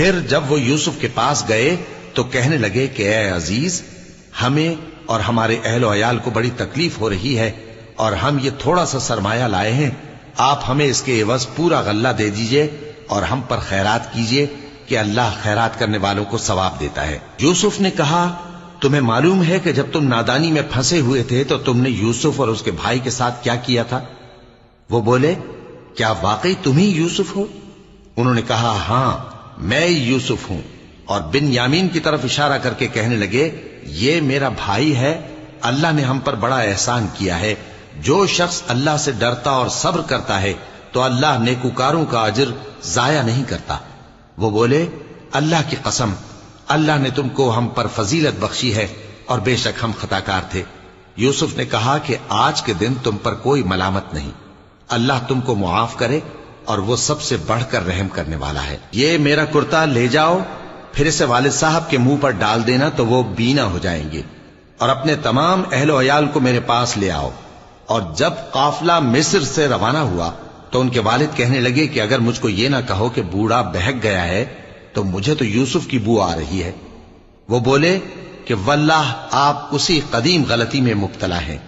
پھر جب وہ یوسف کے پاس گئے تو کہنے لگے کہ اے عزیز، ہمیں اور ہمارے اہل و عیال کو بڑی تکلیف ہو رہی ہے اور ہم یہ تھوڑا سا سرمایہ لائے ہیں، آپ ہمیں اس کے عوض پورا غلہ دے دیجئے اور ہم پر خیرات کیجئے کہ اللہ خیرات کرنے والوں کو ثواب دیتا ہے۔ یوسف نے کہا، تمہیں معلوم ہے کہ جب تم نادانی میں پھنسے ہوئے تھے تو تم نے یوسف اور اس کے بھائی کے ساتھ کیا کیا تھا؟ وہ بولے، کیا واقعی تم ہی یوسف ہو؟ انہوں نے کہا، ہاں میں یوسف ہوں، اور بن یامین کی طرف اشارہ کر کے کہنے لگے، یہ میرا بھائی ہے، اللہ نے ہم پر بڑا احسان کیا ہے۔ جو شخص اللہ سے ڈرتا اور صبر کرتا ہے تو اللہ نیکوکاروں کا اجر ضائع نہیں کرتا۔ وہ بولے، اللہ کی قسم، اللہ نے تم کو ہم پر فضیلت بخشی ہے اور بے شک ہم خطا کار تھے۔ یوسف نے کہا کہ آج کے دن تم پر کوئی ملامت نہیں، اللہ تم کو معاف کرے اور وہ سب سے بڑھ کر رحم کرنے والا ہے۔ یہ میرا کرتا لے جاؤ، پھر اسے والد صاحب کے منہ پر ڈال دینا تو وہ بینا ہو جائیں گے، اور اپنے تمام اہل و عیال کو میرے پاس لے آؤ۔ اور جب قافلہ مصر سے روانہ ہوا تو ان کے والد کہنے لگے کہ اگر مجھ کو یہ نہ کہو کہ بوڑھا بہک گیا ہے تو مجھے تو یوسف کی بو آ رہی ہے۔ وہ بولے کہ واللہ آپ اسی قدیم غلطی میں مبتلا ہیں،